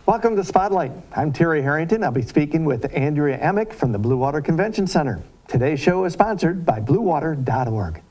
Welcome to Spotlight. I'm Terry Harrington. I'll be speaking with Andrea May from the Blue Water Convention Center. Today's show is sponsored by bluewater.org.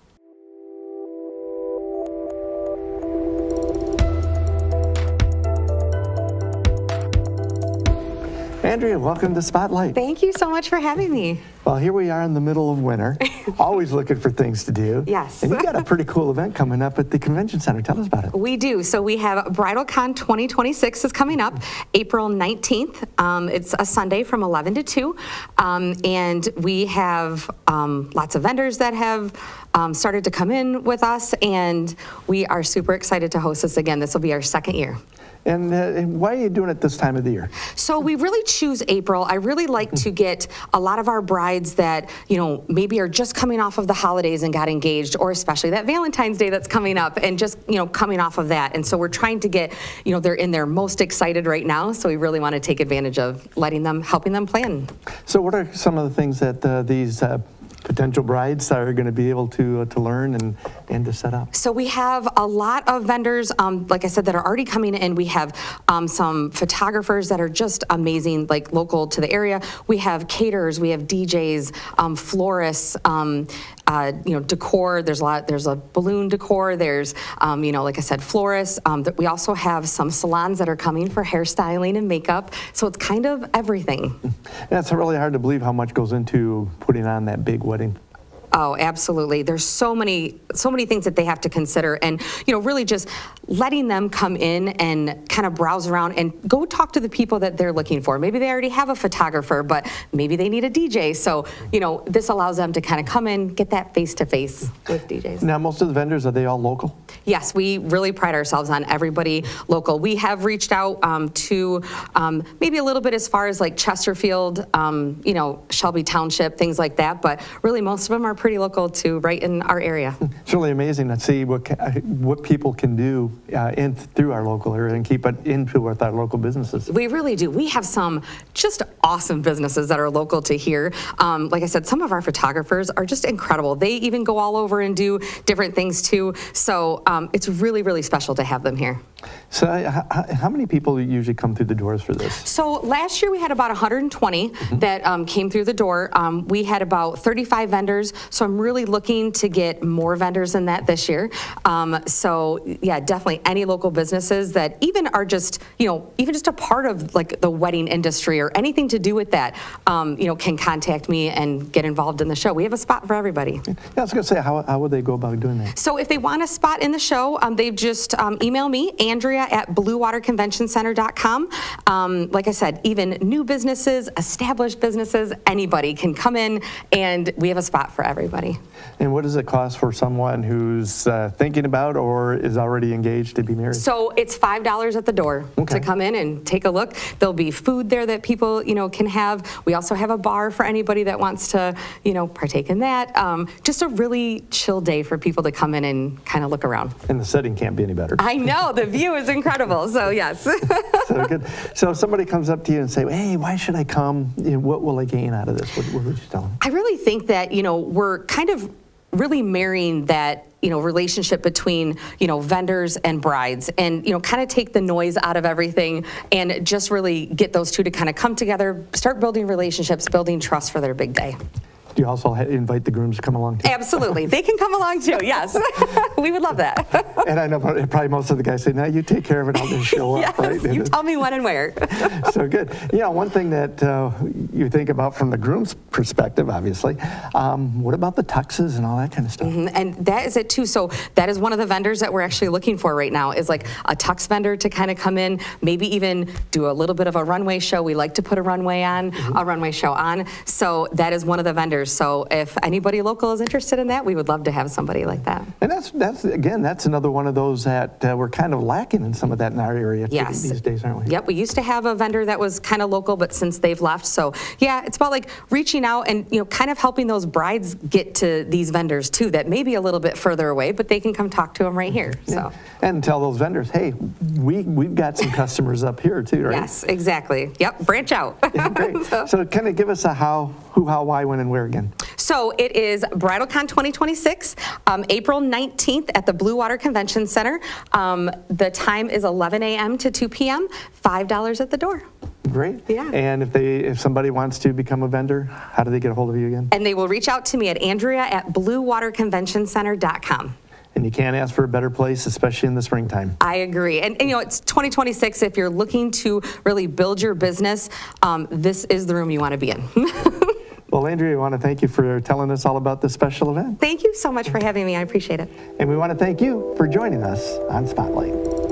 Andrea, welcome to Spotlight. Thank you so much for having me. Well, here we are in the middle of winter, always looking for things to do. Yes. And you got a pretty cool event coming up at the convention center. Tell us about it. We do. So we have BridalCon 2026 is coming up April 19th. It's a Sunday from 11 to 2. And we have lots of vendors that have started to come in with us, and we are super excited to host this again. This will be our second year. And why are you doing it this time of the year? So we really choose April. I really like to get a lot of our brides that, maybe are just coming off of the holidays and got engaged, or especially that Valentine's Day that's coming up and just, coming off of that. And so we're trying to get, they're in their most excited right now. So we really want to take advantage of helping them plan. So what are some of the things that these potential brides are going to be able to learn and to set up? So we have a lot of vendors, like I said, that are already coming in. We have some photographers that are just amazing, like local to the area. We have caterers, we have DJs, florists, decor. There's a balloon decor. There's, like I said, florists. We also have some salons that are coming for hairstyling and makeup. So it's kind of everything. Yeah, it's really hard to believe how much goes into putting on that big wedding. Oh, absolutely. There's so many things that they have to consider, and really just letting them come in and kind of browse around and go talk to the people that they're looking for. Maybe they already have a photographer, but maybe they need a DJ. So, this allows them to kind of come in, get that face-to-face with DJs. Now, most of the vendors, are they all local? Yes, we really pride ourselves on everybody local. We have reached out to maybe a little bit as far as like Chesterfield, Shelby Township, things like that, but really most of them are pretty local to right in our area. It's really amazing to see what people can do through our local area and keep it into with our local businesses. We really do. We have some just awesome businesses that are local to here. Like I said, some of our photographers are just incredible. They even go all over and do different things too. So it's really, really special to have them here. So how many people usually come through the doors for this? So last year we had about 120 that came through the door. We had about 35 vendors. So I'm really looking to get more vendors than that this year. So yeah, definitely any local businesses that even are just, even just a part of like the wedding industry or anything to do with that, can contact me and get involved in the show. We have a spot for everybody. Yeah, I was going to say, how would they go about doing that? So if they want a spot in the show, they just email me, Andrea at bluewaterconventioncenter.com. Like I said, even new businesses, established businesses, anybody can come in, and we have a spot for everybody. And what does it cost for someone who's thinking about or is already engaged to be married? So it's $5 at the door to come in and take a look. There'll be food there that people, can have. We also have a bar for anybody that wants to, partake in that. Just a really chill day for people to come in and kind of look around. And the setting can't be any better. I know, the view is incredible, so yes. So good. So if somebody comes up to you and say, hey, why should I come? What will I gain out of this? What would you tell them? I really think that, we're kind of really marrying that, relationship between, vendors and brides, and, kind of take the noise out of everything and just really get those two to kind of come together, start building relationships, building trust for their big day. Do you also invite the grooms to come along too? Absolutely. They can come along too, yes. We would love that. And I know probably most of the guys say, no, you take care of it, I'll just show yes, up, right? You tell me when and where. So good. Yeah, one thing that you think about from the groom's perspective, obviously, what about the tuxes and all that kind of stuff? And that is it too. So that is one of the vendors that we're actually looking for right now, is like a tux vendor to kind of come in, maybe even do a little bit of a runway show. We like to put a runway show on. So that is one of the vendors. So if anybody local is interested in that, we would love to have somebody like that. And that's another one of those that we're kind of lacking in some of that in our area these days, aren't we? Yep, we used to have a vendor that was kind of local, but since they've left, so yeah, it's about like reaching out and, kind of helping those brides get to these vendors too that may be a little bit further away, but they can come talk to them right here. So. And tell those vendors, hey, we've got some customers up here too, right? Yes, exactly. Yep, branch out. Yeah, great. So kind of give us a who, how, why, when, and where again. So it is BridalCon 2026, April 19th at the Blue Water Convention Center. The time is 11 a.m. to 2 p.m., $5 at the door. Great. Yeah. And if somebody wants to become a vendor, how do they get a hold of you again? And they will reach out to me at Andrea@bluewaterconventioncenter.com. And you can't ask for a better place, especially in the springtime. I agree. And it's 2026. If you're looking to really build your business, this is the room you want to be in. Well, Andrea, we want to thank you for telling us all about this special event. Thank you so much for having me. I appreciate it. And we want to thank you for joining us on Spotlight.